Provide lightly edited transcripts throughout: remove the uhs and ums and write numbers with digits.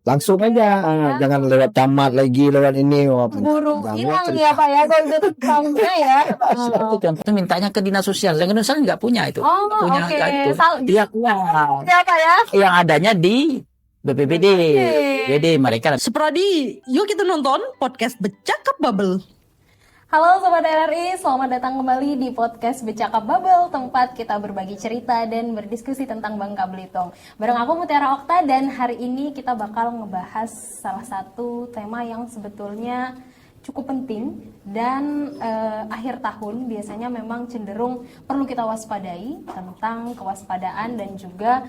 langsung aja, jangan lewat camat lagi, lewat ini. Buru hilang ya Pak ya, golden time-nya ya. Itu contoh mintanya ke dinas sosial. Dinas sosial nggak punya itu. Punya oke. itu. Dia keluar. Ya Pak ya. Yang adanya di BPBD. Jadi mereka. Seprodi, yuk kita nonton podcast Becakap Bubble. Halo Sobat RRI, selamat datang kembali di podcast Becakap Bubble, tempat kita berbagi cerita dan berdiskusi tentang Bangka Belitung. Bareng aku Mutiara Okta, dan hari ini kita bakal ngebahas salah satu tema yang sebetulnya cukup penting dan akhir tahun biasanya memang cenderung perlu kita waspadai tentang kewaspadaan dan juga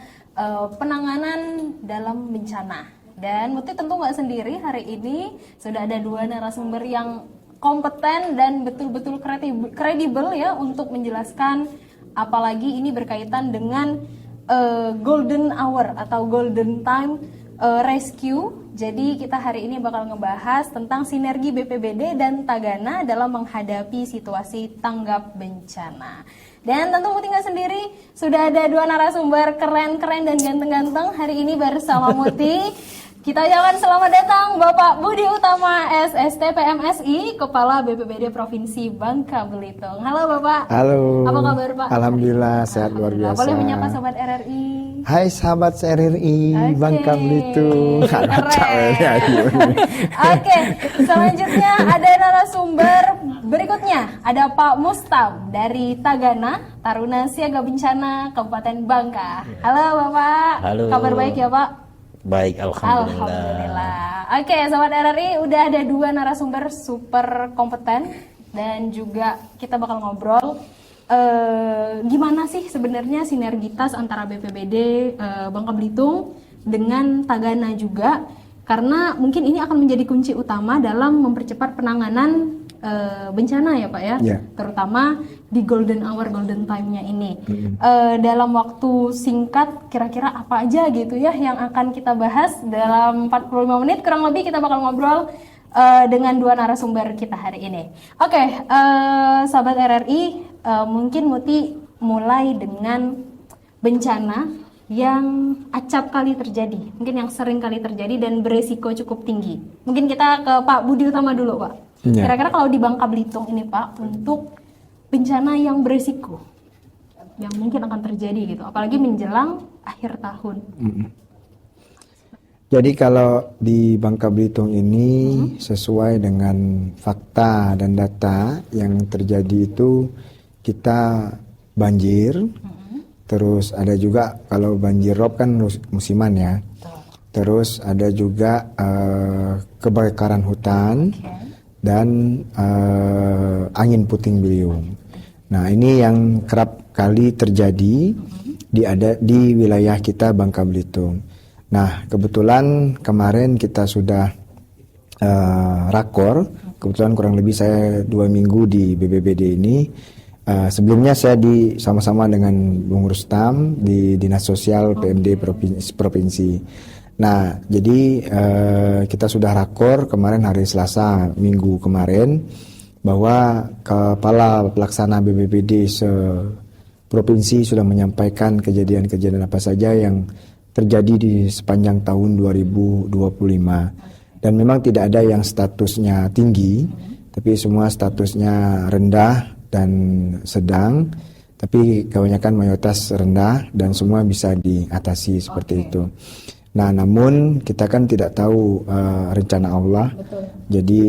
penanganan dalam bencana. Dan Muti tentu nggak sendiri, hari ini sudah ada dua narasumber yang kompeten dan betul-betul kredibel ya untuk menjelaskan, apalagi ini berkaitan dengan golden hour atau golden time rescue. Jadi kita hari ini bakal ngebahas tentang sinergi BPBD dan Tagana dalam menghadapi situasi tanggap bencana. Dan tentu Muti nggak sendiri, sudah ada dua narasumber keren-keren dan ganteng-ganteng hari ini bersama Muti. Kita ucapkan selamat datang Bapak Budi Utama SST PMSI, Kepala BPBD Provinsi Bangka Belitung. Halo Bapak. Halo. Apa kabar Pak? Alhamdulillah sehat luar biasa. Boleh menyapa Sobat RRI. Hai sahabat RRI Bangka Belitung. Keren. Oke, selanjutnya ada narasumber berikutnya. Ada Pak Mustab dari Tagana, Taruna Siaga Bencana Kabupaten Bangka. Halo Bapak. Halo. Kabar baik ya Pak? Baik, alhamdulillah. Oke, Sobat RRI, udah ada dua narasumber super kompeten dan juga kita bakal ngobrol gimana sih sebenarnya sinergitas antara BPBD Bangka Belitung dengan Tagana juga, karena mungkin ini akan menjadi kunci utama dalam mempercepat penanganan bencana ya Pak ya, terutama di golden hour, golden time-nya ini. Dalam waktu singkat, kira-kira apa aja gitu ya yang akan kita bahas dalam 45 menit kurang lebih, kita bakal ngobrol dengan dua narasumber kita hari ini. Oke, sahabat RRI, mungkin Muti mulai dengan bencana yang acap kali terjadi, mungkin yang sering kali terjadi dan beresiko cukup tinggi. Mungkin kita ke Pak Budi Utama dulu Pak. Kira-kira kalau di Bangka Belitung ini Pak, untuk bencana yang beresiko yang mungkin akan terjadi gitu, apalagi menjelang akhir tahun. Jadi kalau di Bangka Belitung ini sesuai dengan fakta dan data yang terjadi itu, kita banjir, terus ada juga kalau banjir rob kan musiman ya, terus ada juga kebakaran hutan, dan angin puting beliung. Nah ini yang kerap kali terjadi di wilayah kita Bangka Belitung. Nah kebetulan kemarin kita sudah rakor, kebetulan kurang lebih saya 2 minggu di BPBD ini. Sebelumnya saya sama-sama dengan Bung Rustam di Dinas Sosial PMD Provinsi. Nah, jadi kita sudah rakor kemarin hari Selasa minggu kemarin, bahwa Kepala Pelaksana BPBD se-provinsi sudah menyampaikan kejadian-kejadian apa saja yang terjadi di sepanjang tahun 2025. Dan memang tidak ada yang statusnya tinggi, tapi semua statusnya rendah dan sedang, tapi kebanyakan mayoritas rendah dan semua bisa diatasi seperti itu. Nah, namun kita kan tidak tahu rencana Allah. Betul. Jadi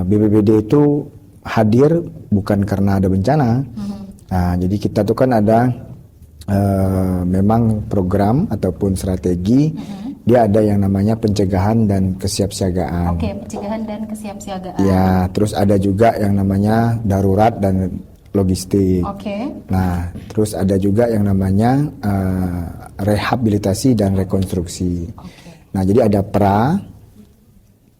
BPBD itu hadir bukan karena ada bencana. Nah, jadi kita tuh kan ada memang program ataupun strategi. Dia ada yang namanya pencegahan dan kesiapsiagaan. Oke, pencegahan dan kesiapsiagaan. Ya, terus ada juga yang namanya darurat dan logistik. Oke. Nah, terus ada juga yang namanya rehabilitasi dan rekonstruksi. Nah, jadi ada pra,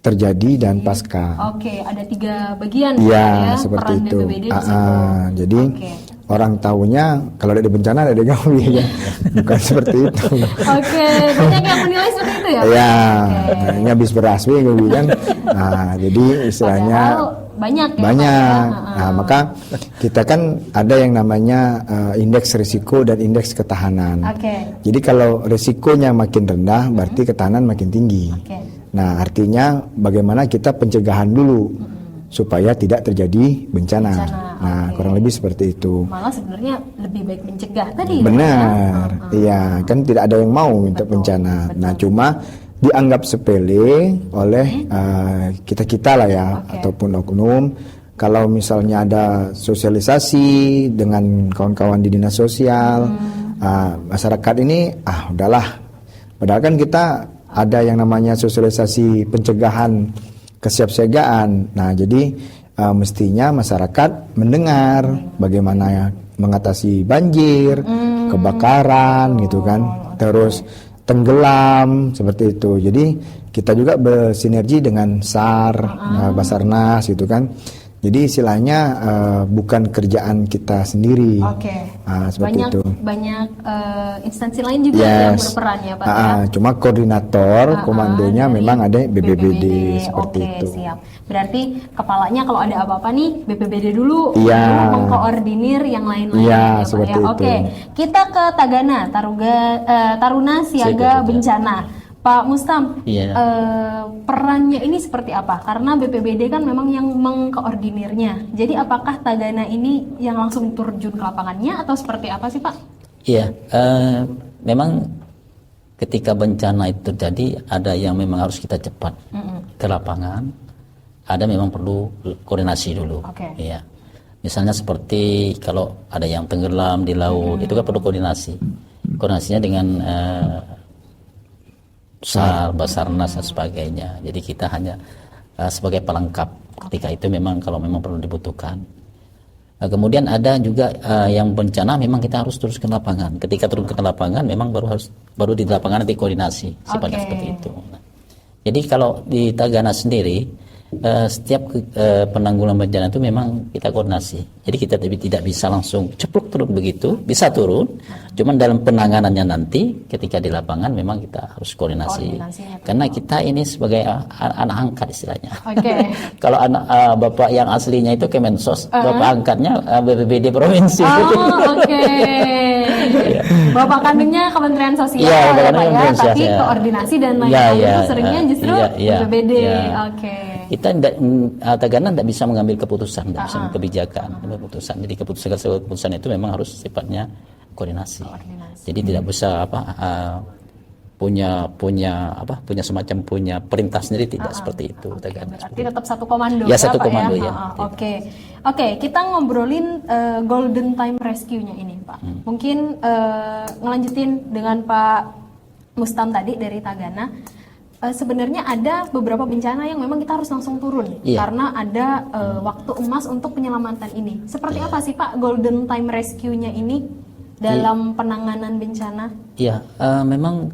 terjadi dan pasca. Oke, ada 3 bagian ya, peran seperti itu. BPBD di situ. Jadi orang tahunya kalau ada bencana ada gawe ya. Bukan seperti itu. Oke, banyak yang menilai seperti itu ya. Ya, ini habis beras gue kan. Nah, jadi istilahnya padahal banyak ya. Banyak. Pak, ya? Nah, maka kita kan ada yang namanya indeks risiko dan indeks ketahanan. Oke. Jadi kalau risikonya makin rendah, berarti ketahanan makin tinggi. Oke. Nah, artinya bagaimana kita pencegahan dulu supaya tidak terjadi bencana. Nah, oke. kurang lebih seperti itu. Malah sebenarnya lebih baik mencegah tadi. Benar, iya kan tidak ada yang mau untuk bencana. Nah, cuma dianggap sepele oleh kita-kita lah ya, ataupun oknum. Kalau misalnya ada sosialisasi dengan kawan-kawan di dinas sosial, masyarakat ini udahlah. Padahal kan kita ada yang namanya sosialisasi pencegahan kesiapsiagaan. Nah, jadi mestinya masyarakat mendengar bagaimana mengatasi banjir, kebakaran gitu kan, terus tenggelam seperti itu. Jadi kita juga bersinergi dengan SAR, Basarnas gitu kan. Jadi istilahnya bukan kerjaan kita sendiri. Oke. Seperti Banyak itu. banyak instansi lain juga yang berperan ya Pak. Ya? Cuma koordinator, komandonya dari memang ada BPBD seperti Oke, itu. siap. Berarti kepalanya kalau ada apa-apa nih BPBD dulu, Iya. lalu mengkoordinir yang lain-lain Iya, ya Pak seperti ya. itu. Oke, kita ke Tagana, Taruna Siaga Bencana. Pak Mustam, Iya. perannya ini seperti apa? Karena BPBD kan memang yang mengkoordinirnya. Jadi apakah Tagana ini yang langsung terjun ke lapangannya atau seperti apa sih Pak? Iya, memang ketika bencana itu terjadi ada yang memang harus kita cepat ke lapangan, ada memang perlu koordinasi dulu. Oke. Iya, misalnya seperti kalau ada yang tenggelam di laut, itu kan perlu koordinasi. Koordinasinya dengan SAR, Basarnas dan sebagainya. Jadi kita hanya sebagai pelengkap ketika itu memang kalau memang perlu dibutuhkan. Kemudian ada juga yang bencana memang kita harus terus ke lapangan. Ketika turun ke lapangan memang baru di lapangan nanti koordinasi sifatnya seperti itu. Nah, jadi kalau di Tagana sendiri setiap penanggulangan bencana itu memang kita koordinasi. Jadi kita tidak bisa langsung ceplok turun begitu, bisa turun. Cuman dalam penanganannya nanti ketika di lapangan memang kita harus koordinasi. Karena kita ini sebagai anak angkat istilahnya. Oke. Kalau anak bapak yang aslinya itu Kemensos, bapak angkatnya BPBD provinsi. Oh, oke. Bapak kandungnya Kementerian Sosial Iya, ya, Kementerian Pak ya, Kementerian tapi Sosial. koordinasi dan Iya, lain-lain iya, itu seringnya justru iya, BPBD. iya. Oke. Kita Tagana tidak bisa mengambil keputusan, tidak bisa mengambil kebijakan, keputusan. Jadi keputusan itu memang harus sifatnya koordinasi. Jadi tidak bisa punya semacam punya perintah sendiri, tidak seperti itu. Tagana. Berarti tetap satu komando Ya, satu Pak komando, ya. ya. Oke, kita ngobrolin Golden Time Rescue-nya ini Pak. Mungkin ngelanjutin dengan Pak Mustam tadi dari Tagana. Sebenarnya ada beberapa bencana yang memang kita harus langsung turun karena ada waktu emas untuk penyelamatan ini. Seperti apa sih Pak Golden Time Rescue-nya ini dalam penanganan bencana? Iya, memang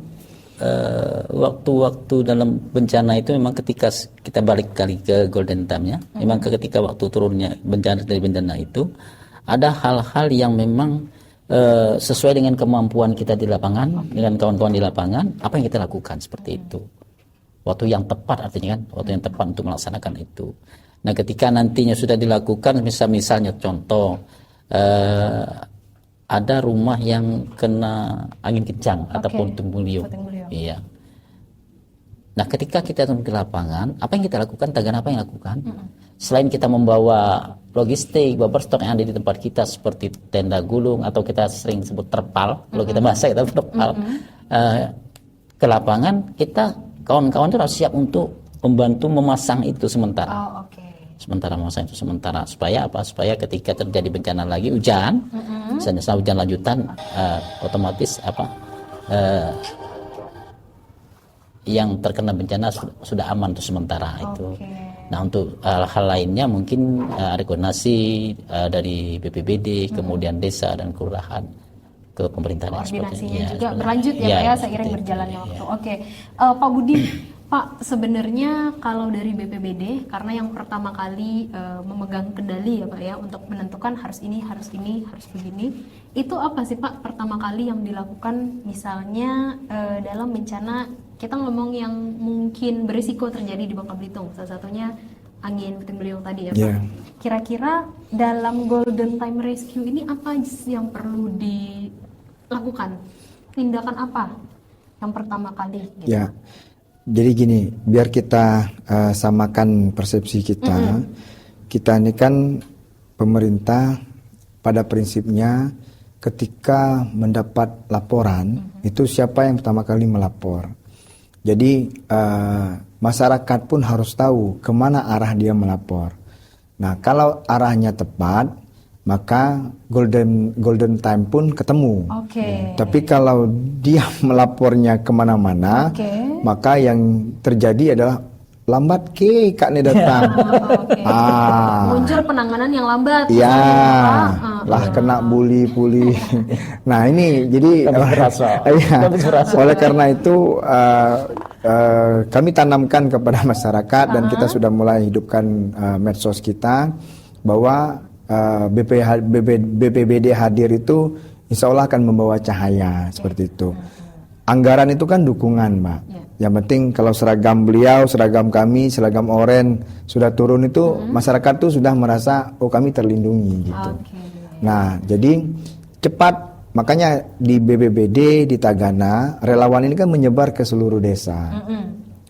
waktu-waktu dalam bencana itu memang ketika kita balik kali ke Golden Time-nya, memang ketika waktu turunnya bencana dari bencana itu ada hal-hal yang memang sesuai dengan kemampuan kita di lapangan, dengan kawan-kawan di lapangan, apa yang kita lakukan seperti itu. Waktu yang tepat artinya kan, waktu yang tepat untuk melaksanakan itu. Nah, ketika nantinya sudah dilakukan, misalnya contoh ada rumah yang kena angin kencang ataupun puting beliung. Iya. Nah, ketika kita turun ke lapangan, apa yang kita lakukan? Tagana apa yang lakukan? Selain kita membawa logistik, bawa stok yang ada di tempat kita seperti tenda gulung atau kita sering sebut terpal, kalau kita bahasa kita terpal, ke lapangan kita kawan-kawan itu harus siap untuk membantu memasang itu sementara. Sementara memasang itu sementara supaya apa? Supaya ketika terjadi bencana lagi hujan, misalnya hujan lanjutan, otomatis yang terkena bencana sudah aman untuk sementara itu. Nah, untuk hal lainnya mungkin ada koordinasi dari BPBD, kemudian desa dan kelurahan ke pemerintahan. Koordinasinya juga berlanjut ya Pak ya seiring berjalannya waktu. Oke. Pak Budi, Pak sebenarnya kalau dari BPBD karena yang pertama kali memegang kendali ya Pak ya untuk menentukan harus ini, harus begini, itu apa sih Pak pertama kali yang dilakukan misalnya dalam bencana kita ngomong yang mungkin berisiko terjadi di Bangka Belitung, salah satunya angin puting beliung tadi ya Pak. Yeah. Kira-kira dalam Golden Time Rescue ini apa yang perlu dilakukan? Tindakan apa yang pertama kali? Gitu? Ya, jadi gini, biar kita samakan persepsi kita, kita ini kan pemerintah pada prinsipnya ketika mendapat laporan itu siapa yang pertama kali melapor. Jadi masyarakat pun harus tahu kemana arah dia melapor. Nah, kalau arahnya tepat, maka golden time pun ketemu. Oke. Tapi kalau dia melapornya kemana-mana, maka yang terjadi adalah lambat kak nih datang. Oke. Muncul penanganan yang lambat. Ya, lah kena bully. Nah ini jadi oleh karena itu kami tanamkan kepada masyarakat dan kita sudah mulai hidupkan medsos kita bahwa BPBD hadir itu insya Allah akan membawa cahaya seperti itu. Anggaran itu kan dukungan, Mbak. Yang penting kalau seragam beliau, seragam kami, seragam oren sudah turun itu masyarakat tuh sudah merasa oh kami terlindungi gitu. Nah, jadi cepat. Makanya di BPBD di Tagana relawan ini kan menyebar ke seluruh desa.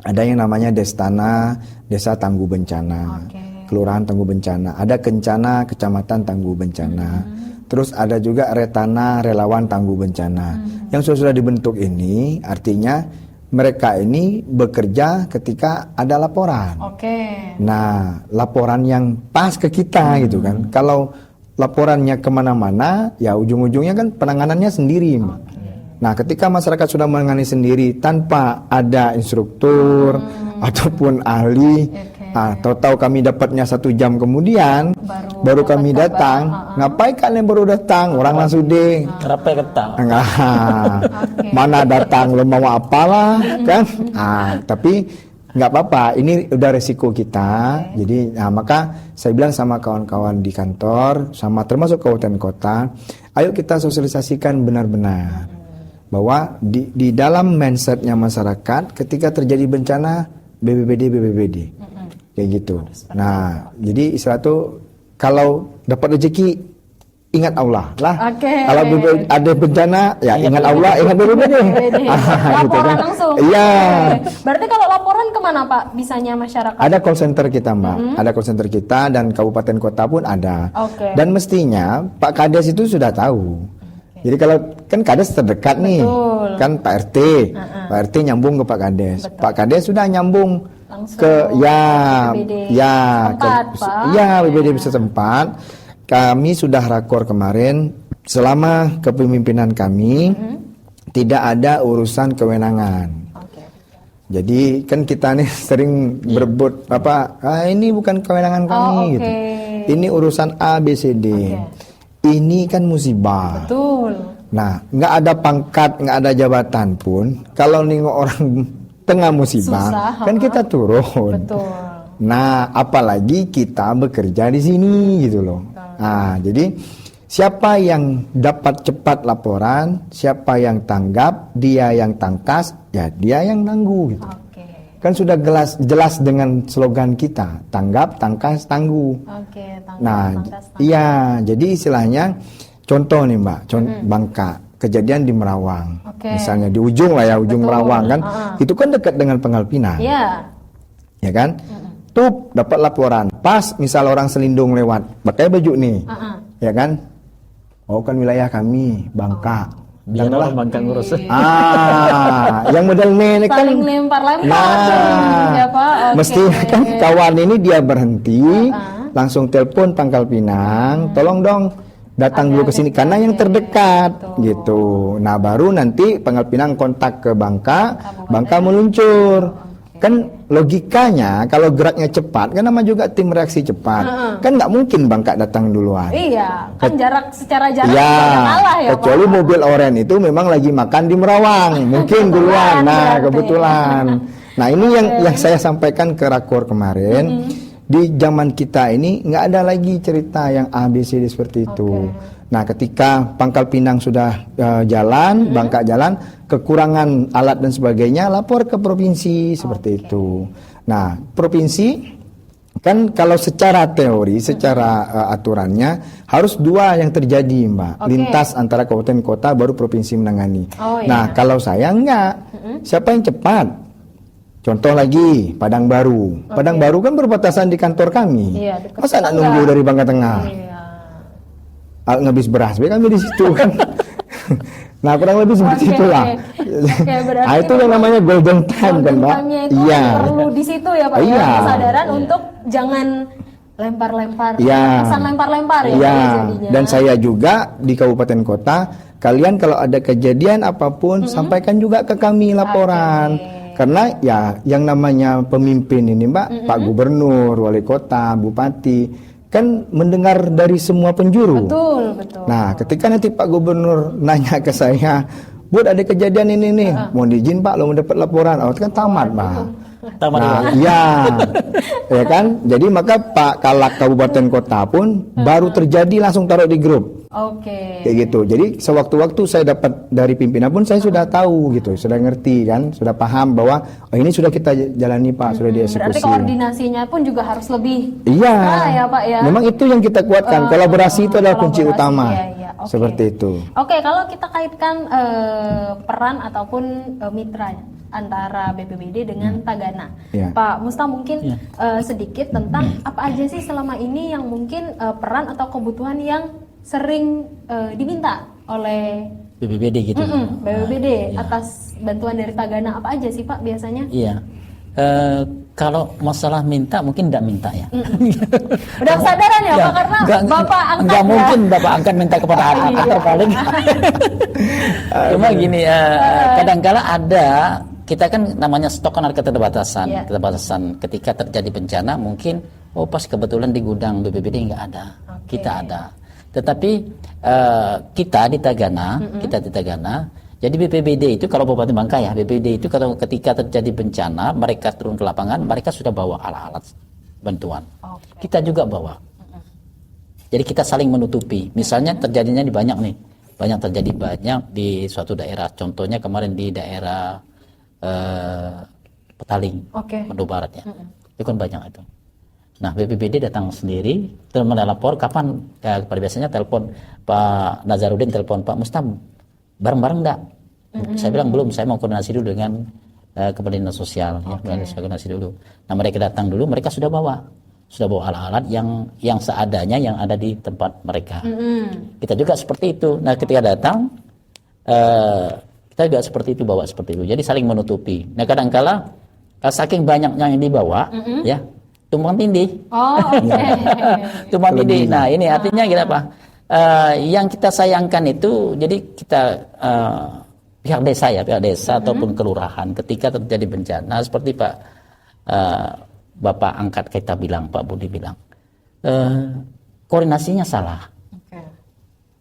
Ada yang namanya Destana, Desa Tangguh Bencana, Kelurahan Tangguh Bencana. Ada Kencana, Kecamatan Tangguh Bencana. Terus ada juga Retana, Relawan Tangguh Bencana. Yang sudah dibentuk ini artinya mereka ini bekerja ketika ada laporan. Nah, laporan yang pas ke kita gitu kan. Kalau laporannya kemana-mana, ya ujung-ujungnya kan penanganannya sendiri. Nah, ketika masyarakat sudah menangani sendiri tanpa ada instruktur ataupun ahli, tahu-tahu kami dapatnya 1 jam kemudian, baru kami datang. Ngapain kalian baru datang? Orang langsung deh. Rapai ketang. Mana datang lo mau apalah kan? Tapi nggak apa-apa, ini udah resiko kita. Jadi, maka saya bilang sama kawan-kawan di kantor, sama termasuk kabupaten kota, ayo kita sosialisasikan benar-benar bahwa di dalam mindsetnya masyarakat, ketika terjadi bencana BPBD, kayak gitu. Nah, jadi istilah itu kalau dapat rezeki ingat Allah lah. Kalau ada bencana ya ingat Allah, ingat BPBD. Laporan langsung. Iya. Berarti kalau laporan kemana Pak? Bisanya masyarakat? Ada call center kita Mbak. Ada call center kita dan kabupaten kota pun ada. Dan mestinya Pak Kades itu sudah tahu. Jadi kalau kan Kades terdekat nih, kan Pak RT. Pak RT nyambung ke Pak Kades. Pak Kades sudah nyambung langsung ke BPBD setempat. Kami sudah rakor kemarin, selama kepemimpinan kami tidak ada urusan kewenangan. Jadi kan kita nih sering berebut ini bukan kewenangan kami gitu. Ini urusan A B C D. Ini kan musibah. Nah, nggak ada pangkat, nggak ada jabatan pun, kalau nengok orang tengah musibah, kan kita turun. Nah, apalagi kita bekerja di sini gitu loh. Nah, jadi siapa yang dapat cepat laporan, siapa yang tanggap, dia yang tangkas, ya dia yang nanggu gitu. Kan sudah jelas dengan slogan kita, tanggap, tangkas, tangguh. Nah, iya, jadi istilahnya contoh nih Mbak, Bangka, kejadian di Merawang. Misalnya di ujung lah ya, ujung Merawang kan. Itu kan dekat dengan Pangkal Pinang. Ya kan? Tuh dapat laporan, pas misal orang Selindung lewat, pakai baju nih, ya kan? Oh kan wilayah kami, Bangka. Biarlah Bangka ngurus. Yang model ini kan saling lempar-lempar. Ya, mesti kan kawan ini dia berhenti, langsung telepon Pangkal Pinang, tolong dong datang dulu ke sini karena yang terdekat gitu. Nah baru nanti Pangkal Pinang kontak ke Bangka, Bangka meluncur. Kan logikanya kalau geraknya cepat kan nama juga tim reaksi cepat. Kan nggak mungkin Bangka datang duluan. Iya, kan secara jarak kalah ya. Kecuali Pak. Mobil oren itu memang lagi makan di Merawang, mungkin duluan. Nah, kebetulan. Nah, ini yang saya sampaikan ke rakor kemarin. Di zaman kita ini nggak ada lagi cerita yang ABCD seperti itu. Nah, ketika Pangkal Pinang sudah jalan, Bangka jalan, kekurangan alat dan sebagainya, lapor ke provinsi seperti itu. Nah, provinsi Kan kalau secara teori, secara aturannya harus 2 yang terjadi, Mbak. Oke. Lintas antara kabupaten kota baru provinsi menangani. Oh, iya. Nah, kalau saya enggak. Siapa yang cepat? Contoh lagi, Padang Baru. Padang Baru kan berbatasan di kantor kami. Iya, dekat Masa nak tetangga. nunggu dari Bangka Tengah? Iya. Ngabis beras, kami di situ kan. Nah, kurang lebih seperti Oke. itulah. Oke, berarti Nah, itu yang namanya golden time kan, Mbak? time-nya itu Iya. perlu di situ ya Pak Iya. ya, kesadaran untuk jangan lempar-lempar, Iya. pesan lempar-lempar ya Iya. Pak, jadinya. Dan saya juga di kabupaten kota, kalian kalau ada kejadian apapun sampaikan juga ke kami laporan. Oke. Karena ya yang namanya pemimpin ini, Mbak, Pak Gubernur, wali kota, bupati, kan mendengar dari semua penjuru. Betul, betul. Nah, ketika nanti Pak Gubernur nanya ke saya, "Bud, ada kejadian ini nih, mohon izin Pak, lo mau dapat laporan." Oh, itu kan tamat, Pak. Tamat Nah, dulu. iya, ya kan. Jadi maka Pak Kalak Kabupaten Kota pun baru terjadi langsung taruh di grup, Oke. kayak gitu. Jadi sewaktu-waktu saya dapat dari pimpinan pun saya sudah tahu gitu, sudah ngerti kan, sudah paham bahwa oh, ini sudah kita jalani Pak, sudah Berarti dieksekusi. koordinasinya pun juga harus lebih Iya, nah, ya Pak ya. memang itu yang kita kuatkan. Kolaborasi itu adalah kunci Kolaborasi, utama, iya, iya. Oke. seperti itu. Oke, kalau kita kaitkan peran ataupun mitra antara BPBD dengan Tagana, Iya. Pak Musta mungkin sedikit tentang apa aja sih selama ini yang mungkin peran atau kebutuhan yang sering diminta oleh BPBD gitu. BPBD Iya. atas bantuan dari Tagana, apa aja sih Pak biasanya? Iya. Kalau masalah minta mungkin tidak minta ya. Udah kesadaran ya Pak, karena Bapak angkat enggak ya? mungkin Bapak angkat minta kepada atatar paling. Cuma gini, kadang-kala ada, kita kan namanya stok kan ada keterbatasan. Iya. Keterbatasan ketika terjadi bencana mungkin pas kebetulan di gudang BPBD nggak ada, Oke. kita ada. Tetapi kita di Tagana, jadi BPBD itu kalau Bupati Bangka ya, BPBD itu kalau ketika terjadi bencana mereka turun ke lapangan, mereka sudah bawa alat-alat bantuan. Oke. Kita juga bawa. Jadi kita saling menutupi. Misalnya terjadinya di terjadi banyak di suatu daerah. Contohnya kemarin di daerah Petaling, Oke. Manado Barat ya. Itu kan banyak itu. Nah, BPBD datang sendiri, terus melapor kapan, pada biasanya telepon Pak Nazarudin, telepon Pak Mustam, bareng-bareng enggak? Saya bilang belum, saya mau koordinasi dulu dengan Kementerian Sosial, ya, koordinasi dulu. Nah, mereka datang dulu, mereka sudah bawa alat-alat yang seadanya yang ada di tempat mereka. Kita juga seperti itu. Nah, ketika datang, kita juga seperti itu, bawa seperti itu. Jadi saling menutupi. Nah, kadang-kala saking banyaknya yang dibawa, ya, tumpang tindih. Oh, oke. Tumpang tindih. Nah, ini artinya kita apa? Yang kita sayangkan itu, jadi kita pihak desa ataupun kelurahan ketika terjadi bencana seperti Bapak angkat kita bilang, Pak Budi bilang, koordinasinya salah. Oke.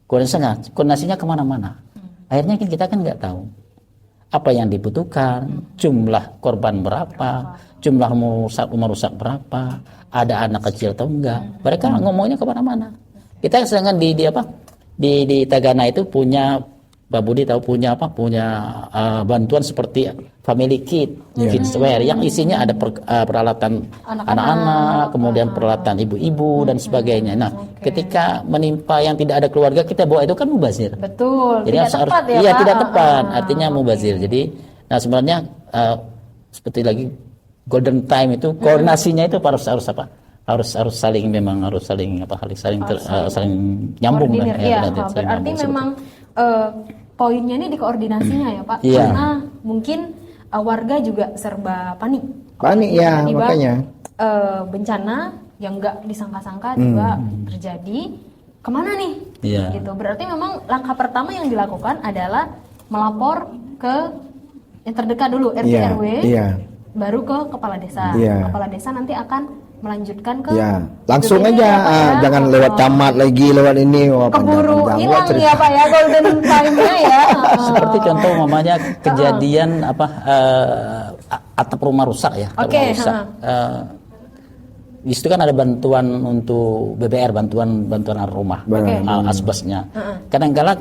Koordinasinya kemana-mana. Akhirnya kita kan nggak tahu apa yang dibutuhkan, jumlah korban berapa, jumlah merusak berapa, ada anak kecil atau enggak. Mereka ngomongnya kemana-mana. Kita sedangkan di Tagana itu punya, Pak Budi tahu punya bantuan seperti family kit, kidswear yang isinya ada peralatan anak-anak, kemudian peralatan ibu-ibu dan sebagainya. Nah, ketika menimpa yang tidak ada keluarga, kita bawa itu kan mubazir. Betul. Jadi Tidak tepat ya iya Pak? tidak tepat, artinya mubazir. Jadi, nah sebenarnya seperti lagi golden time itu koordinasinya itu harus saling saling nyambung Koordinir, kan, iya. berarti saling Berarti nyambung seperti memang poinnya ini di koordinasinya ya Pak, Iya. karena mungkin warga juga serba panik. Panik, ya, Tiba-tiba, makanya. bencana yang nggak disangka-sangka juga terjadi. Kemana nih? Iya. Gitu. Berarti memang langkah pertama yang dilakukan adalah melapor ke yang terdekat dulu, RT Iya, RW, iya. baru ke kepala desa. Iya. Kepala desa nanti akan melanjutkan ke Ya, langsung BPBD aja, ya, Pak, ya. jangan lewat camat lagi, lewat ini. Wah, Keburu panjang-panjang. Wah, hilang cerita. ya Pak ya golden time-nya ya. seperti contoh mamanya kejadian atap rumah rusak ya. Atap Oke, rumah rusak. Di situ kan ada bantuan untuk BBR, bantuan rumah, Oke. asbesnya. Kadang-kala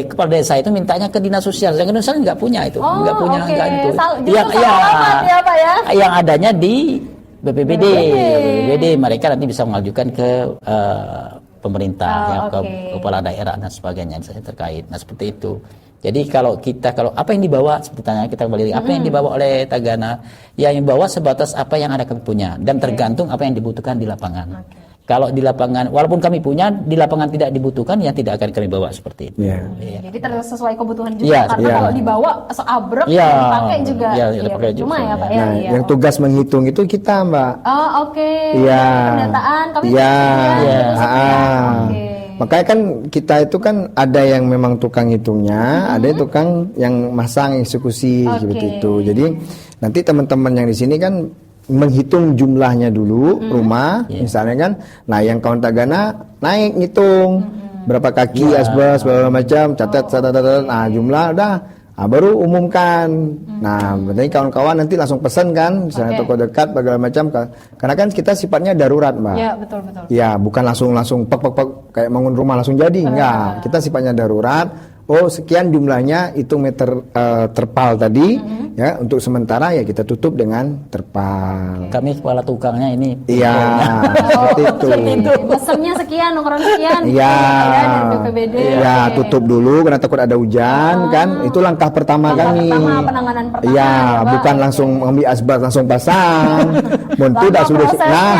kepala desa itu mintanya ke dinas sosial, dan dinas sosial nggak punya itu, Oh, nggak punya, oke. nggak itu. Justru salah alamat ya Pak ya. Yang adanya di BPBD mereka nanti bisa mengajukan ke pemerintah ya, ke kepala daerah dan sebagainya terkait. Nah seperti itu. Jadi kalau apa yang dibawa, seperti tanya kita kembali, apa yang dibawa oleh Tagana, ya yang dibawa sebatas apa yang ada kami punya dan tergantung apa yang dibutuhkan di lapangan. Kalau di lapangan, walaupun kami punya, di lapangan tidak dibutuhkan, ya tidak akan kami bawa seperti itu. Yeah. Ya, jadi sesuai kebutuhan juga, karena kalau dibawa seabrek dipakai juga. Dipakai juga. Cuma ya Pak Nah, yang tugas menghitung itu kita, Mbak. Oh oke. Iya. Pendataan kami. Iya. Oke. Makanya kan kita itu kan ada yang memang tukang hitungnya, ada yang tukang yang masang eksekusi seperti itu. Jadi nanti teman-teman yang di sini kan menghitung jumlahnya dulu rumah, misalnya kan. Nah, yang kawan Tagana naik ngitung berapa kaki asbes segala macam, catat. Nah, jumlah udah. Nah, baru umumkan. Nah, berarti kawan-kawan nanti langsung pesan kan, misalnya toko dekat segala macam. Karena kan kita sifatnya darurat, Mbak. Ya, betul. Ya, bukan langsung pek kayak bangun rumah langsung jadi, enggak. Kita sifatnya darurat. Oh, sekian jumlahnya itu meter terpal tadi, ya, untuk sementara ya kita tutup dengan terpal. Kami kepala tukangnya ini. Iya, seperti itu. Pesannya sekian, ukuran sekian. Iya. Dari BPBD. Iya, tutup dulu karena takut ada hujan kan. Itu langkah pertama kami. Penanganan pertama. Iya, bukan langsung ambil asbak langsung pasang. Montu dah sudah. Nah,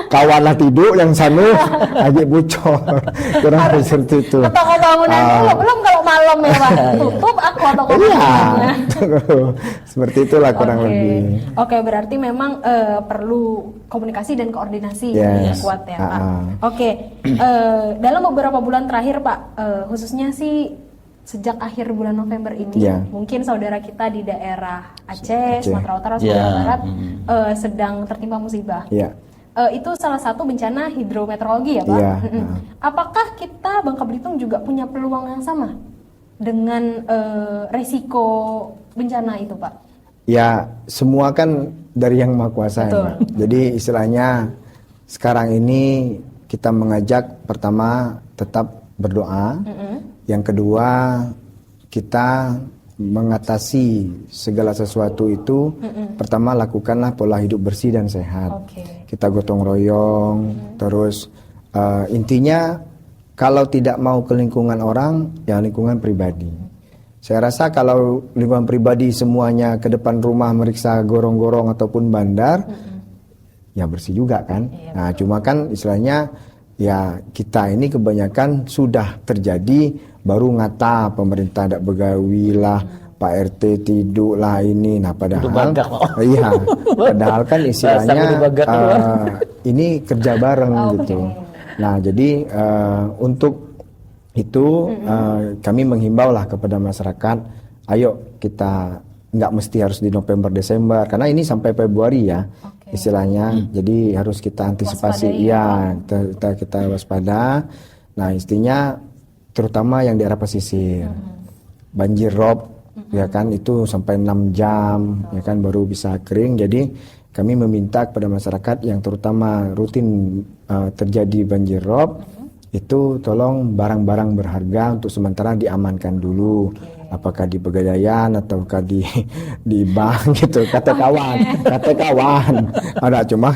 kawan lah tidur yang sanu aja bocor. Kurang seperti itu. Toko bangunan belum kalau malam ya Pak. Tutup aku toko bangunannya. Seperti itulah kurang lebih. Oke, berarti memang perlu komunikasi dan koordinasi yang kuat ya Pak. Oke, dalam beberapa bulan terakhir Pak, khususnya sih sejak akhir bulan November ini, mungkin saudara kita di daerah Aceh, Sumatera Utara, Sumatera Barat sedang tertimpa musibah. Itu salah satu bencana hidrometeorologi ya Pak. Apakah kita Bangka Belitung juga punya peluang yang sama dengan resiko bencana itu Pak? Ya, semua kan dari Yang Maha Kuasa ya Pak. Jadi istilahnya sekarang ini kita mengajak pertama tetap berdoa. Yang kedua kita mengatasi segala sesuatu itu pertama lakukanlah pola hidup bersih dan sehat. Kita gotong royong, terus intinya kalau tidak mau ke lingkungan orang, ya lingkungan pribadi. Saya rasa kalau lingkungan pribadi semuanya ke depan rumah meriksa gorong-gorong ataupun bandar, ya bersih juga kan. Nah, cuma kan istilahnya ya kita ini kebanyakan sudah terjadi baru ngata pemerintah tidak begawi lah, Pak RT tidur lah ini. Nah padahal padahal kan istilahnya ini kerja bareng gitu. Nah jadi untuk itu kami menghimbau lah kepada masyarakat, ayo kita nggak mesti harus di November Desember karena ini sampai Februari ya istilahnya. Jadi harus kita antisipasi kita waspada. Nah intinya terutama yang daerah pesisir, banjir rob ya kan itu sampai 6 jam ya kan baru bisa kering. Jadi kami meminta kepada masyarakat yang terutama rutin terjadi banjir rob itu tolong barang-barang berharga untuk sementara diamankan dulu. Apakah di Pegadaian ataukah di bank gitu, kata kawan. Ada cuma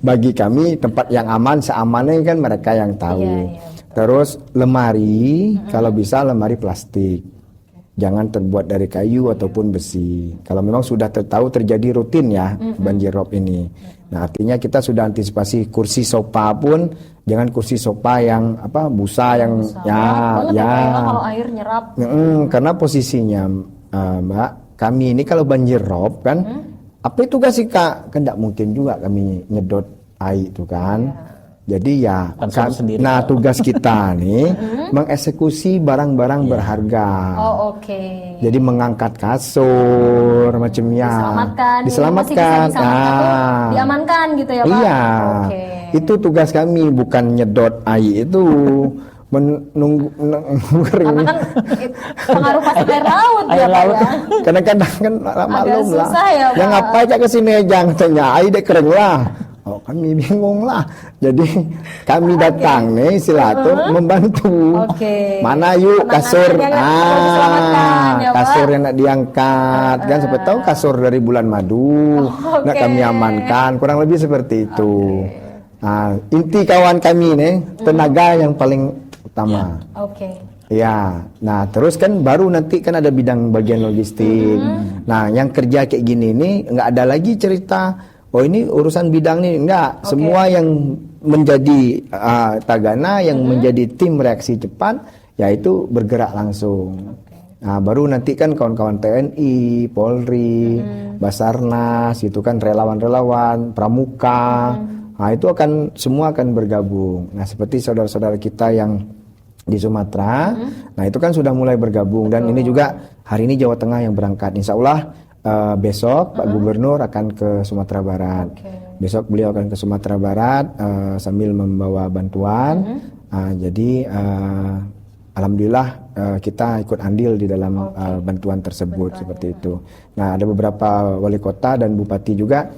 bagi kami tempat yang aman seamannya kan mereka yang tahu. Terus lemari, kalau bisa lemari plastik, jangan terbuat dari kayu ataupun besi. Kalau memang sudah tahu terjadi rutin ya banjir rob ini. Nah artinya kita sudah antisipasi kursi sofa pun jangan kursi sofa yang busa yang kalau air nyerap. Karena posisinya Mbak, kami ini kalau banjir rob kan, apa tugas sih Kak? Kan tidak mungkin juga kami nyedot air itu kan. Jadi ya, tugas kita nih mengeksekusi barang-barang berharga. Jadi mengangkat kasur, macamnya, diselamatkan, diamankan gitu ya Pak. Iya, itu tugas kami, bukan nyedot air itu. Menunggu karena kan pengaruh pasang air laut ya Pak ya. Kadang-kadang kan maklum lah. Ya, yang apa aja ke sini jangan tanya air deh kering lah. Oh, kami bingung lah. Jadi kami datang nih silaturahmi membantu. Oke. Mana yuk Penanganan kasur, yang perlu diselamatkan, ya, Pak. kasur yang nak diangkat kan. Siapa tahu kasur dari bulan madu nak oke. kami amankan. Kurang lebih seperti itu. Nah, inti kawan kami nih tenaga yang paling utama. Oke. Ya, nah terus kan baru nanti kan ada bidang bagian logistik. Nah, yang kerja kayak gini nih nggak ada lagi cerita. Oh ini urusan bidang nih enggak. Semua yang menjadi Tagana yang menjadi tim reaksi cepat, yaitu bergerak langsung. Nah, baru nanti kan kawan-kawan TNI, Polri, Basarnas, itu kan relawan-relawan, Pramuka. Nah, itu semua akan bergabung. Nah, seperti saudara-saudara kita yang di Sumatera, nah itu kan sudah mulai bergabung. Dan ini juga hari ini Jawa Tengah yang berangkat. Insya Allah besok Pak Gubernur akan ke Sumatera Barat. Besok beliau akan ke Sumatera Barat sambil membawa bantuan. Jadi alhamdulillah kita ikut andil di dalam bantuan tersebut seperti itu. Nah, ada beberapa wali kota dan bupati juga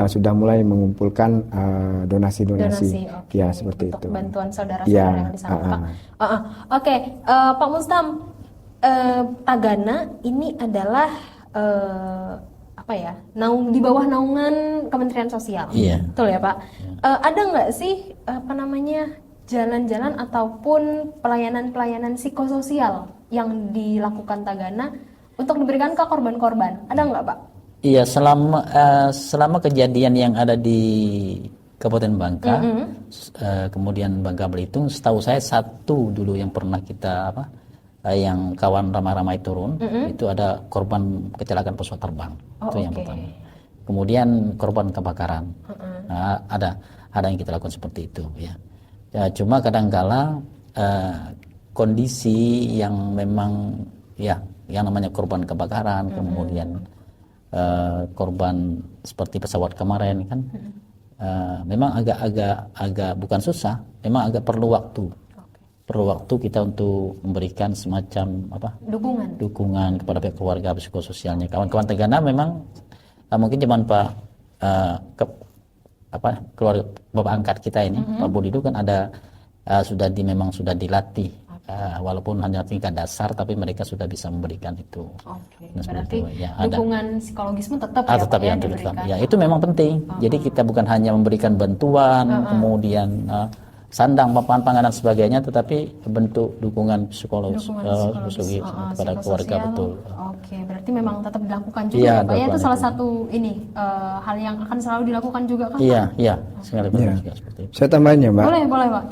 sudah mulai mengumpulkan donasi-donasi. Ya, seperti untuk itu. bantuan saudara-saudara yang di sana, Pak. Oke, Pak Mustam, Tagana ini adalah apa ya? Di bawah naungan Kementerian Sosial. Iya. Betul ya, Pak? Ada nggak sih jalan-jalan ataupun pelayanan-pelayanan psikososial yang dilakukan Tagana untuk diberikan ke korban-korban? Ada nggak, Pak? Iya, selama kejadian yang ada di Kabupaten Bangka, kemudian Bangka Belitung, setahu saya satu dulu yang pernah kita yang kawan ramai-ramai turun, itu ada korban kecelakaan pesawat terbang, itu yang pertama. Kemudian korban kebakaran, nah, ada yang kita lakukan seperti itu, ya. Ya, cuma kadangkala kondisi yang memang ya yang namanya korban kebakaran, kemudian korban seperti pesawat kemarin kan, memang agak bukan susah, memang agak perlu waktu kita untuk memberikan semacam dukungan kepada pihak keluarga psikososialnya. Kawan-kawan Tagana memang mungkin zaman keluarga bapak angkat kita ini, Pak Budi itu kan ada memang sudah dilatih, walaupun hanya tingkat dasar, tapi mereka sudah bisa memberikan itu. Oke. Nah, Berarti itu, ya, dukungan psikologisme tetap tetap ya, diberikan. diberikan. Ya, itu memang penting. Jadi kita bukan hanya memberikan bantuan, kemudian sandang, papan, pangan dan sebagainya, tetapi bentuk dukungan psikologis kepada keluarga, betul. Oke, berarti memang tetap dilakukan juga Iya, ya, Pak. Ya, itu salah itu. satu hal yang akan selalu dilakukan juga kan? Iya, sekali benar juga seperti itu. Saya tambahin ya, Mbak. Boleh, Pak.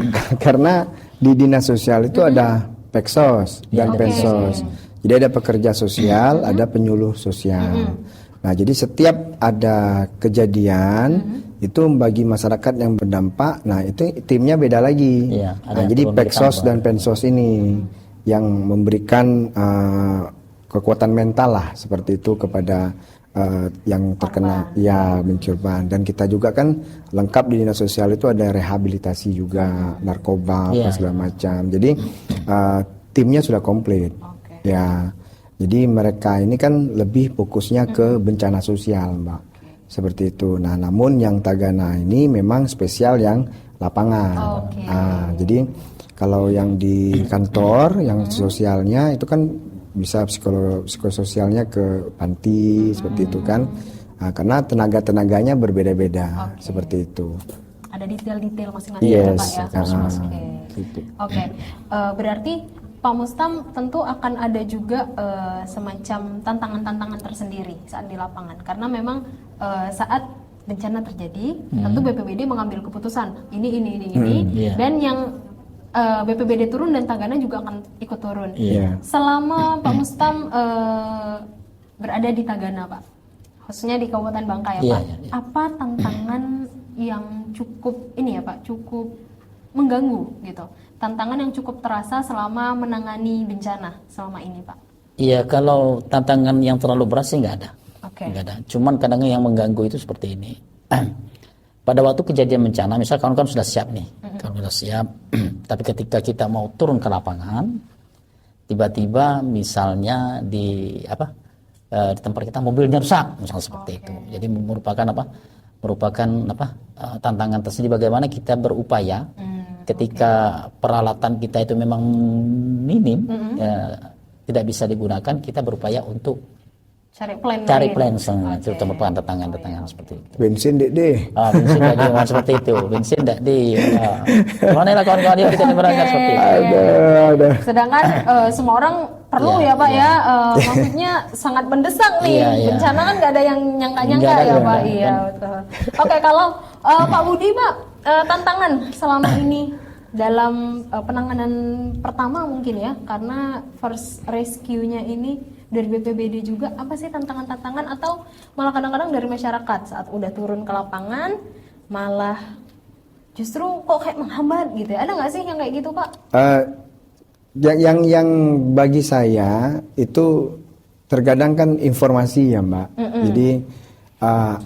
Karena di dinas sosial itu ada Peksos dan Pensos. Jadi ada pekerja sosial, ada penyuluh sosial. Nah, jadi setiap ada kejadian itu bagi masyarakat yang berdampak, nah itu timnya beda lagi. Iya, Nah, jadi Peksos dan Pensos ini yang memberikan kekuatan mental lah seperti itu kepada yang terkena korban. Dan kita juga kan lengkap di dinas sosial itu ada rehabilitasi juga, narkoba apa segala macam. Jadi timnya sudah komplit. Ya. Jadi mereka ini kan lebih fokusnya ke bencana sosial, Mbak. Seperti itu. Nah, namun yang Tagana ini memang spesial yang lapangan. Jadi kalau yang di kantor, yang sosialnya itu kan bisa psikososialnya ke panti seperti itu kan. Nah, karena tenaga-tenaganya berbeda-beda seperti itu. Ada detail-detail masing-masing ya, Pak ya. Oke. Berarti Pak Mustam tentu akan ada juga semacam tantangan-tantangan tersendiri saat di lapangan, karena memang saat bencana terjadi tentu BPBD mengambil keputusan ini dan yang BPBD turun dan Tagana juga akan ikut turun. Selama Pak Mustam berada di Tagana, Pak, khususnya di Kabupaten Bangka ya, Pak, apa tantangan yang cukup cukup mengganggu gitu? Tantangan yang cukup terasa selama menangani bencana selama ini, Pak? Iya, kalau tantangan yang terlalu berat sih nggak ada. Nggak ada. Cuman kadang yang mengganggu itu seperti ini. Pada waktu kejadian bencana, misal kawan-kawan sudah siap nih, kalau sudah siap, tapi ketika kita mau turun ke lapangan, tiba-tiba misalnya di tempat kita mobilnya rusak, misalnya seperti itu. Jadi merupakan merupakan tantangan tersendiri, bagaimana kita berupaya ketika peralatan kita itu memang minim, tidak bisa digunakan, kita berupaya untuk cari plan terutama tantangan seperti itu. Bensin deh. Bensin tidak di seperti itu. Bensin tidak di. Mana lah kawan-kawan dia kita berangkat seperti itu. Ada. Sedangkan semua orang perlu ya Pak ya. Maksudnya sangat mendesak nih. Bencana kan nggak ada yang nyangka-nyangka ya Pak. Iya betul. Oke, kalau Pak Budi Pak, tantangan selama ini dalam penanganan pertama mungkin ya, karena first rescue-nya ini dari BPBD juga, apa sih tantangan-tantangan, atau malah kadang-kadang dari masyarakat saat udah turun ke lapangan malah justru kok kayak menghambat gitu ya? Ada nggak sih yang kayak gitu Pak? Yang bagi saya itu terkadang kan informasi ya Mbak. Jadi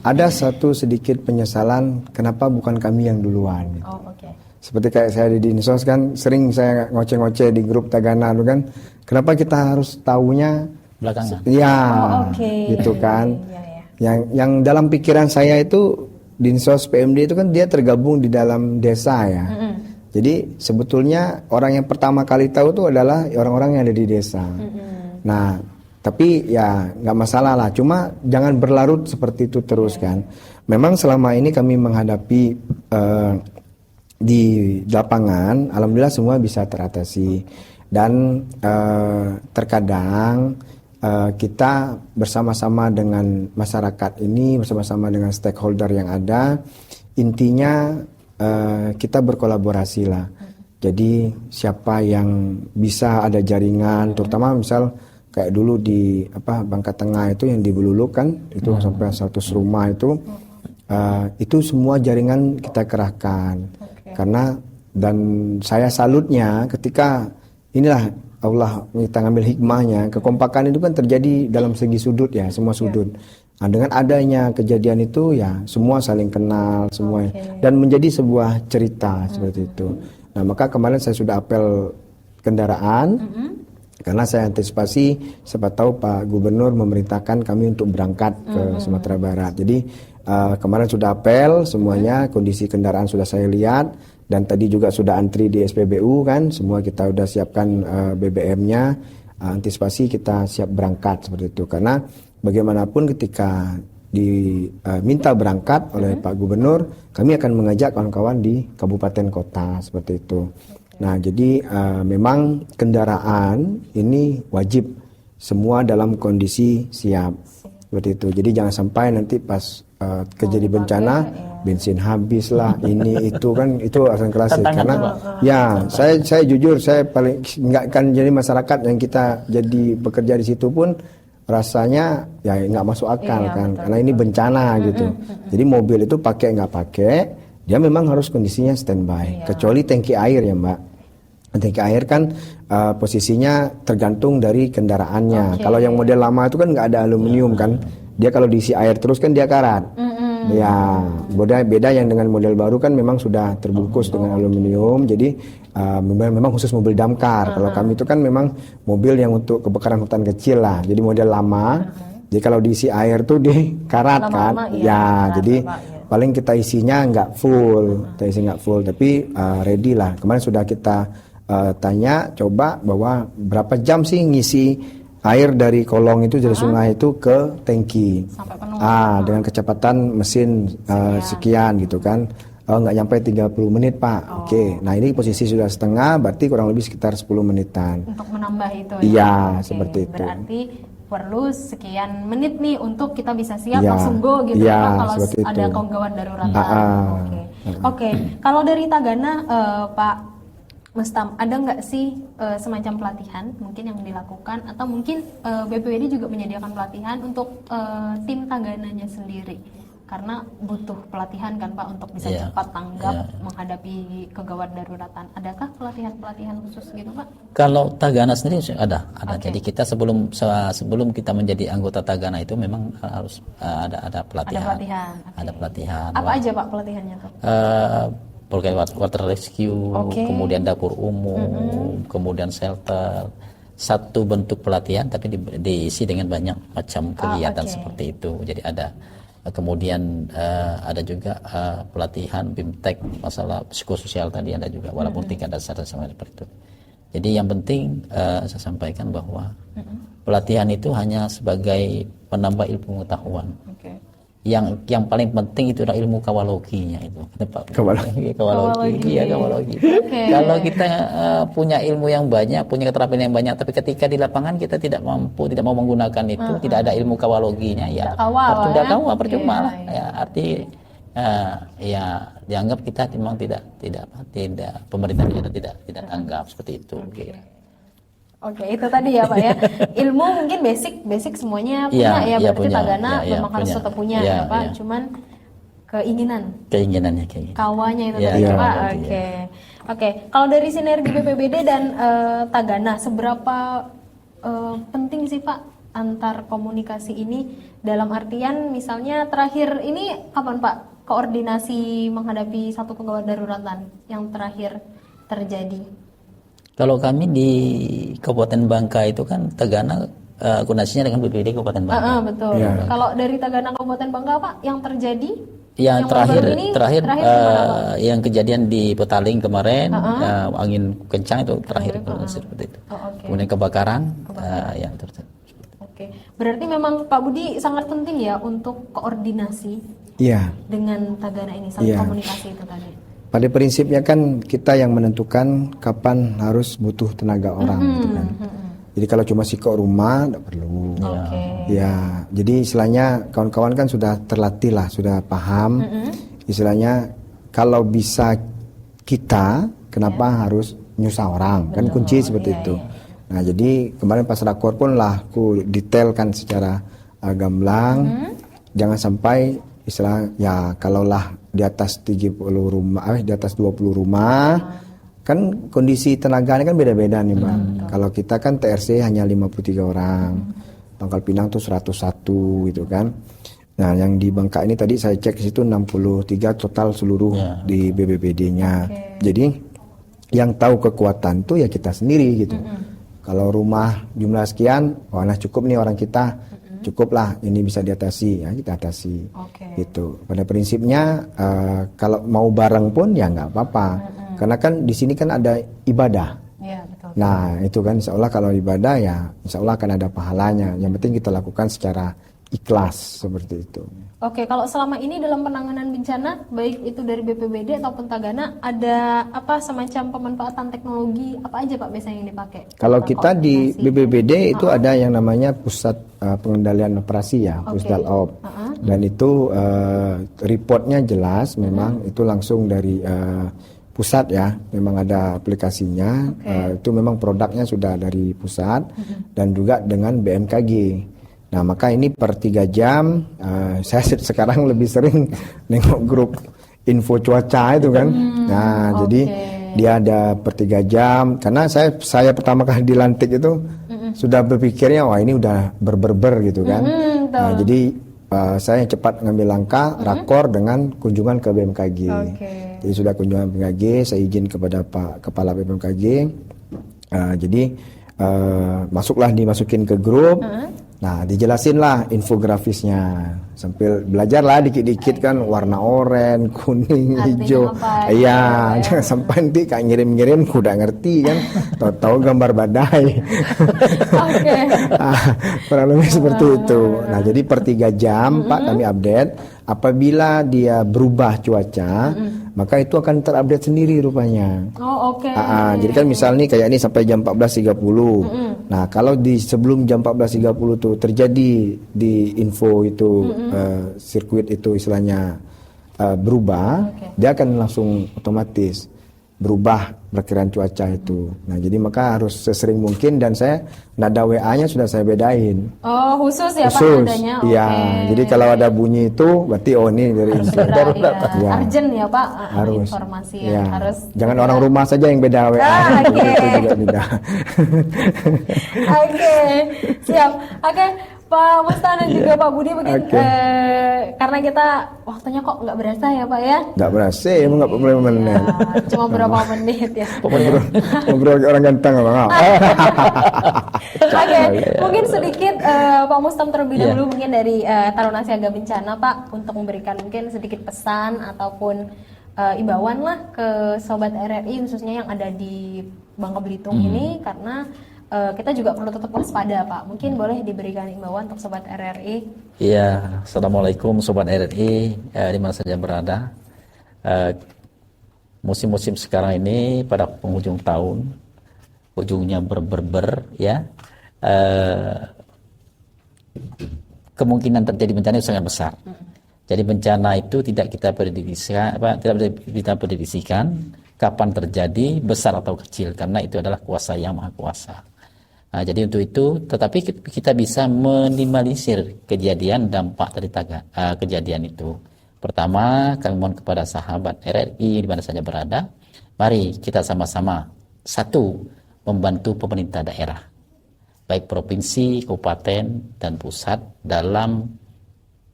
ada satu sedikit penyesalan kenapa bukan kami yang duluan. Gitu. Oh, oke. Seperti kayak saya di Dinsos kan sering saya ngoceh-ngoceh di grup Tagana itu kan, kenapa kita harus tahunya belakangan? Ya, gitu kan. Yang dalam pikiran saya itu Dinsos PMD itu kan dia tergabung di dalam desa ya. Jadi sebetulnya orang yang pertama kali tahu itu adalah orang-orang yang ada di desa. Nah, tapi ya nggak masalah lah. Cuma jangan berlarut seperti itu terus kan. Memang selama ini kami menghadapi di lapangan, alhamdulillah semua bisa teratasi. Dan terkadang kita bersama-sama dengan masyarakat ini, bersama-sama dengan stakeholder yang ada, intinya kita berkolaborasi lah. Jadi siapa yang bisa ada jaringan, terutama misal kayak dulu di Bangka Tengah itu yang di Bululuk kan, itu sampai 100 rumah itu semua jaringan kita kerahkan. Karena dan saya salutnya ketika inilah Allah kita ngambil hikmahnya, kekompakan itu kan terjadi dalam segi sudut ya, semua sudut. Nah, dengan adanya kejadian itu ya semua saling kenal semua dan menjadi sebuah cerita seperti itu. Nah, maka kemarin saya sudah apel kendaraan karena saya antisipasi siapa tahu Pak Gubernur memerintahkan kami untuk berangkat ke Sumatera Barat. Jadi kemarin sudah apel semuanya, kondisi kendaraan sudah saya lihat. Dan tadi juga sudah antri di SPBU kan, semua kita sudah siapkan BBM-nya, antisipasi kita siap berangkat seperti itu. Karena bagaimanapun ketika diminta berangkat oleh Pak Gubernur, kami akan mengajak kawan-kawan di kabupaten kota seperti itu. Nah, jadi memang kendaraan ini wajib semua dalam kondisi siap seperti itu. Jadi jangan sampai nanti pas kejadian bencana bensin habis lah ini itu kan itu asal klasik. Karena ya saya jujur saya paling nggak akan jadi masyarakat yang kita jadi bekerja di situ pun rasanya ya nggak masuk akal kan, betul, karena ini bencana gitu. Jadi mobil itu pakai nggak pakai dia memang harus kondisinya standby, kecuali tangki air ya Mbak. Tangki air kan posisinya tergantung dari kendaraannya. Kalau yang model lama itu kan nggak ada aluminium kan, dia kalau diisi air terus kan dia karat. Ya, beda yang dengan model baru kan memang sudah terbungkus dengan aluminium. Jadi memang khusus mobil damkar. Kalau kami itu kan memang mobil yang untuk kebakaran hutan kecil lah. Jadi model lama. Jadi kalau diisi air tuh di karat kan. Jadi paling kita isinya nggak full, tapi ready lah. Kemarin sudah kita tanya coba bahwa berapa jam sih ngisi air dari kolong itu dari sungai itu ke tangki. Sampai penuh. Dengan kecepatan mesin sekian gitu kan. Nggak nyampe 30 menit Pak. Oke. Nah ini posisi sudah setengah, berarti kurang lebih sekitar 10 menitan. Untuk menambah itu ya? Iya, seperti itu. Berarti perlu sekian menit nih untuk kita bisa siap langsung go gitu Pak, kalau ada kegawat daruratan. Oke. Kalau dari Tagana Pak Mestam, ada nggak sih semacam pelatihan mungkin yang dilakukan atau mungkin BPBD juga menyediakan pelatihan untuk tim Tagananya sendiri? Karena butuh pelatihan kan Pak untuk bisa cepat tanggap menghadapi kegawat daruratan. Adakah pelatihan-pelatihan khusus gitu Pak? Kalau Tagana sendiri ada. Jadi kita sebelum kita menjadi anggota Tagana itu memang harus ada pelatihan. Ada pelatihan. Apa aja Pak pelatihannya tuh? Program water rescue, kemudian dapur umum, kemudian shelter. Satu bentuk pelatihan tapi diisi dengan banyak macam kegiatan seperti itu. Jadi ada Kemudian ada juga pelatihan BIMTEK masalah psikososial tadi ada juga, walaupun tingkat dasar dan sama seperti itu. Jadi yang penting saya sampaikan bahwa pelatihan itu hanya sebagai penambah ilmu pengetahuan. Oke. Yang paling penting itu adalah ilmu kawaloginya itu. Kawalogi. Iya, kawalogi. Okay. Kalau kita punya ilmu yang banyak, punya keterampilan yang banyak, tapi ketika di lapangan kita tidak mampu, tidak mau menggunakan itu, tidak ada ilmu kawaloginya, ya percuma lah. Ya, arti ya dianggap kita memang tidak pemerintah kita tidak tanggap seperti itu. Gitu. Oke, itu tadi ya Pak ya. Ilmu mungkin basic semuanya punya ya, berarti punya, Tagana memang harus punya. tetap punya ya Pak. Cuman keinginannya kawanya itu tadi Pak. Oke. Kalau dari sinergi BPBD dan Tagana, seberapa penting sih Pak antar komunikasi ini, dalam artian misalnya terakhir ini kapan Pak koordinasi menghadapi satu kegawat daruratan yang terakhir terjadi? Kalau kami di Kabupaten Bangka itu kan Tagana koordinasinya dengan BPBD Kabupaten Bangka. Betul. Kalau dari Tagana Kabupaten Bangka Pak yang terjadi? Yang terakhir yang kejadian di Petaling kemarin, angin kencang itu terakhir seperti itu. Kemudian kebakaran yang terjadi. Oke. Berarti memang Pak Budi sangat penting ya untuk koordinasi dengan Tagana ini, saling komunikasi itu tadi. Pada prinsipnya kan kita yang menentukan kapan harus butuh tenaga orang gitu kan. Jadi kalau cuma sikok rumah tidak perlu. Ya, jadi istilahnya kawan-kawan kan sudah terlatih lah, sudah paham. Istilahnya kalau bisa kita, kenapa harus nyusah orang? Kan kunci seperti itu. Nah, jadi kemarin pas rakor pun lah aku detailkan secara gamblang. Jangan sampai istilah ya kalaulah di atas 30 rumah, di atas 20 rumah, kan kondisi tenaganya kan beda-beda nih Mbak. Kalau kita kan TRC hanya 53 orang, Pangkal Pinang tuh 101 gitu kan. Nah yang di Bangka ini tadi saya cek situ 63 total seluruh di BPBD-nya. Jadi yang tahu kekuatan tuh ya kita sendiri gitu. Kalau rumah jumlah sekian, nah cukup nih orang kita. Cukuplah ini bisa diatasi, ya kita atasi. Gitu. Pada prinsipnya kalau mau bareng pun ya nggak apa-apa, karena kan di sini kan ada ibadah. Betul. Nah itu kan insya Allah kalau ibadah ya insya Allah akan ada pahalanya. Yang penting kita lakukan secara ikhlas seperti itu. Oke, kalau selama ini dalam penanganan bencana, baik itu dari BPBD ataupun Tagana, ada apa semacam pemanfaatan teknologi apa aja Pak biasanya yang dipakai? Kalau kita di BPBD itu ada yang namanya pusat pengendalian operasi ya, Pusdalop. Dan itu reportnya jelas, memang itu langsung dari pusat ya, memang ada aplikasinya. Itu memang produknya sudah dari pusat dan juga dengan BMKG. Nah maka ini per 3 jam saya sekarang lebih sering nengok grup info cuaca itu kan. Jadi dia ada per 3 jam, karena saya pertama kali dilantik itu sudah berpikirnya wah ini udah berber gitu kan. Jadi saya cepat ngambil langkah rakor dengan kunjungan ke BMKG. Jadi sudah kunjungan BMKG, saya izin kepada Pak Kepala BMKG. Jadi dimasukin ke grup. Nah dijelasin lah infografisnya, sambil belajar lah dikit-dikit kan warna oranye, kuning, hijau. Iya, jangan sampai nanti kayak ngirim-ngirim ku udah ngerti kan, tahu-tahu gambar badai. Kurang lebih seperti itu. Nah jadi per 3 jam Pak kami update. Apabila dia berubah cuaca, maka itu akan terupdate sendiri rupanya. Jadi kan misalnya kayak ini sampai jam 14.30. Nah kalau di sebelum jam 14.30 tuh terjadi di info itu sirkuit itu istilahnya berubah, dia akan langsung otomatis berubah perkiraan cuaca itu. Nah jadi maka harus sesering mungkin, dan saya nada WA-nya sudah saya bedain. Khusus ya Pak nadanya? Iya, jadi kalau ada bunyi itu berarti ini dari darurat. Urgent ya Pak, harus informasi yang harus. Jangan orang rumah saja yang beda WA. Itu juga beda. Siap. Pak Mustan dan juga Pak Budi mungkin Oke. karena kita waktunya kok nggak berasa ya Pak ya. Nggak berasa, emang nggak boleh menit. Ya, cuma berapa menit ya. Ngobrol kayak orang ganteng bang. Oke, mungkin sedikit Pak Mustam terlebih Iya. dahulu mungkin dari Taruna Siaga Bencana Pak untuk memberikan mungkin sedikit pesan ataupun imbauan lah ke Sobat RRI khususnya yang ada di Bangka Belitung ini karena kita juga perlu tetap waspada Pak. Mungkin boleh diberikan imbauan untuk Sobat RRI. Iya, Assalamualaikum Sobat RRI di mana saja berada. Musim-musim sekarang ini pada penghujung tahun, ujungnya ber ya, kemungkinan terjadi bencana itu sangat besar. Jadi bencana itu tidak kita prediksikan kapan terjadi, besar atau kecil, karena itu adalah kuasa yang maha kuasa. Nah, jadi untuk itu, tetapi kita bisa minimalisir kejadian dampak dari kejadian itu. Pertama, kami mohon kepada sahabat RRI di mana saja berada, mari kita sama-sama satu membantu pemerintah daerah, baik provinsi, kabupaten, dan pusat dalam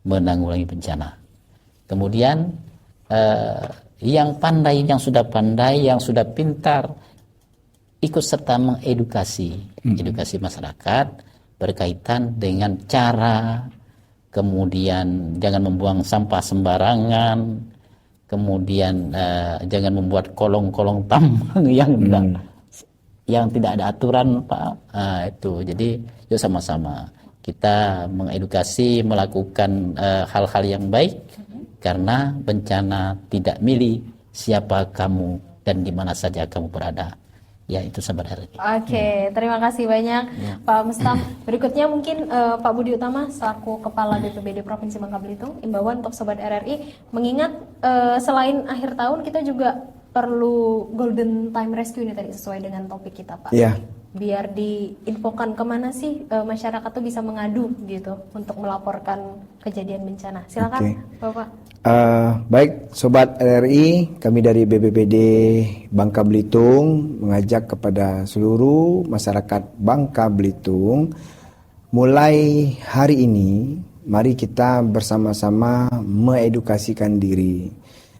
menanggulangi bencana. Kemudian yang pandai, yang sudah pandai, yang sudah pintar, ikut serta mengedukasi edukasi masyarakat berkaitan dengan cara, kemudian jangan membuang sampah sembarangan, kemudian jangan membuat kolong-kolong tambang yang tidak ada aturan Pak. Itu jadi yuk sama-sama kita mengedukasi, melakukan hal-hal yang baik, karena bencana tidak milih siapa kamu dan di mana saja kamu berada. Ya, itu Sobat RRI. Oke, terima kasih banyak Pak Mustam. Berikutnya mungkin Pak Budi Utama selaku Kepala BPBD Provinsi Bangka Belitung, imbauan untuk Sobat RRI, mengingat selain akhir tahun kita juga perlu Golden Time Rescue ini tadi sesuai dengan topik kita Pak. Iya. Biar diinfokan kemana sih masyarakat tuh bisa mengadu gitu untuk melaporkan kejadian bencana. Silakan Oke. Bapak. Baik Sobat RRI, kami dari BPBD Bangka Belitung mengajak kepada seluruh masyarakat Bangka Belitung, mulai hari ini mari kita bersama-sama mengedukasikan diri.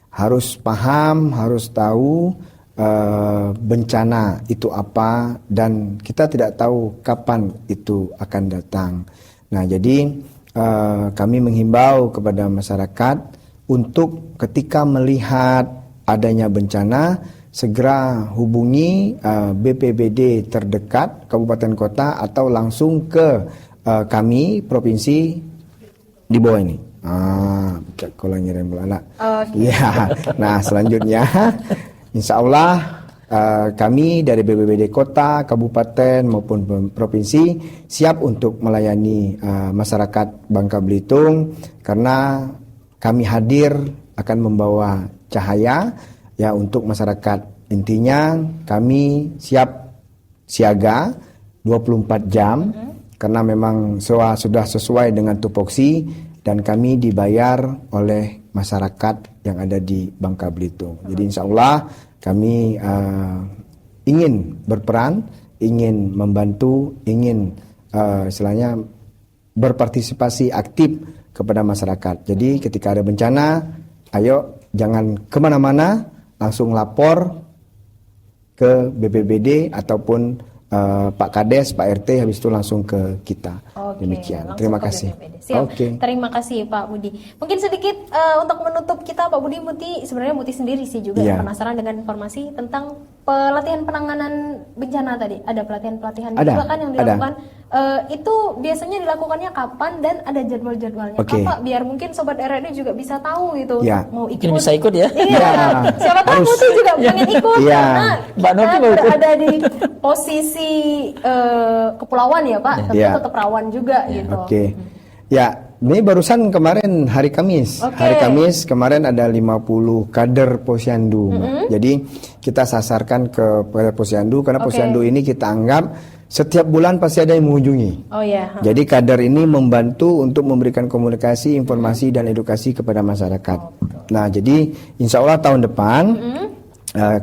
Harus paham, harus tahu bencana itu apa, dan kita tidak tahu kapan itu akan datang. Nah, jadi kami menghimbau kepada masyarakat untuk ketika melihat adanya bencana segera hubungi BPBD terdekat kabupaten kota atau langsung ke kami provinsi di bawah ini. Kalau ngirim bola. Ya. Nah, selanjutnya insya Allah kami dari BPBD kota, kabupaten maupun provinsi siap untuk melayani masyarakat Bangka Belitung, karena kami hadir akan membawa cahaya ya untuk masyarakat. Intinya kami siap siaga 24 jam karena memang sudah sesuai dengan tupoksi, dan kami dibayar oleh masyarakat yang ada di Bangka Belitung. Jadi insya Allah kami ingin berperan, ingin membantu, ingin istilahnya berpartisipasi aktif kepada masyarakat. Jadi ketika ada bencana, ayo jangan kemana-mana, langsung lapor ke BPBD ataupun Pak Kades, Pak RT, habis itu langsung ke kita. Oke, Demikian. langsung Terima ke kasih. BPBD. Siap. Oke. Terima kasih Pak Budi. Mungkin sedikit untuk menutup kita Pak Budi, sebenarnya Muti sendiri sih juga Iya. penasaran dengan informasi tentang pelatihan penanganan bencana tadi. Ada pelatihan-pelatihan Ada, juga kan yang ada. dilakukan. Itu biasanya dilakukannya kapan dan ada jadwal-jadwalnya Oke. Pak, biar mungkin Sobat RRI juga bisa tahu gitu Ya. mau ikut. Mungkin bisa ikut ya. Iya. Ya. Siapa tahu Harus. Muti juga pengen ikut Iya. karena Mbak Novi kita mau ikut. berada di posisi kepulauan ya Pak. Tentu Ya. tetap rawan juga gitu. Oke. Ya, ini barusan kemarin hari Kamis. Oke. Hari Kamis kemarin ada 50 kader Posyandu. Mbak. Jadi kita sasarkan ke kader Posyandu karena Oke. Posyandu ini kita anggap setiap bulan pasti ada yang mengunjungi. Oh ya. Jadi kader ini membantu untuk memberikan komunikasi, informasi dan edukasi kepada masyarakat. Nah, jadi insya Allah tahun depan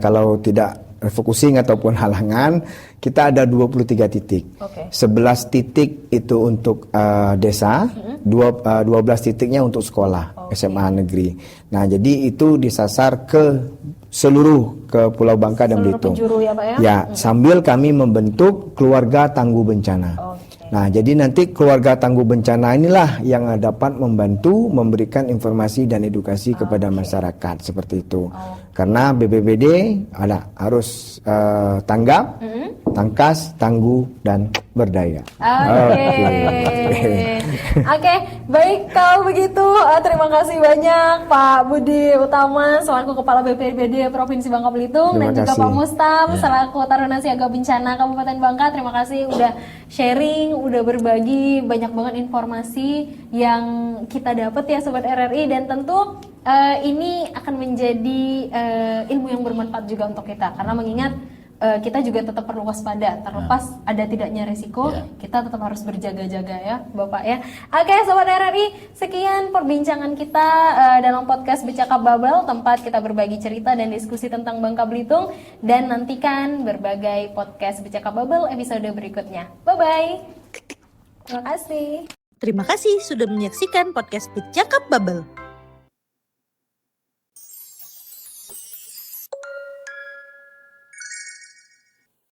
kalau tidak refocusing ataupun halangan, kita ada 23 titik. Oke. 11 titik itu untuk desa, 12 titiknya untuk sekolah SMA negeri. Nah, jadi itu disasar ke seluruh ke Pulau Bangka dan Seluruh Belitung. penjuru ya Pak ya? Ya, sambil kami membentuk keluarga tangguh bencana. Oke. Nah, jadi nanti keluarga tangguh bencana inilah yang dapat membantu memberikan informasi dan edukasi kepada masyarakat seperti itu. Karena BPBD harus tanggap, tangkas, tangguh dan berdaya. Oke, baik kalau begitu terima kasih banyak Pak Budi Utama selaku Kepala BPBD Provinsi Bangka Belitung Terima dan juga kasih. Pak Mustam selaku Taruna Siaga Bencana Kabupaten Bangka. Terima kasih udah sharing, udah berbagi banyak banget informasi yang kita dapat ya Sobat RRI, dan tentu ini akan menjadi ilmu yang bermanfaat juga untuk kita karena mengingat kita juga tetap perlu waspada terlepas ada tidaknya risiko, kita tetap harus berjaga-jaga ya Bapak ya. Oke Sobat RRI, sekian perbincangan kita dalam podcast Bercakap Babel, tempat kita berbagi cerita dan diskusi tentang Bangka Belitung, dan nantikan berbagai podcast Bercakap Babel episode berikutnya. Bye-bye. Terima kasih. Terima kasih sudah menyaksikan podcast Bercakap Babel.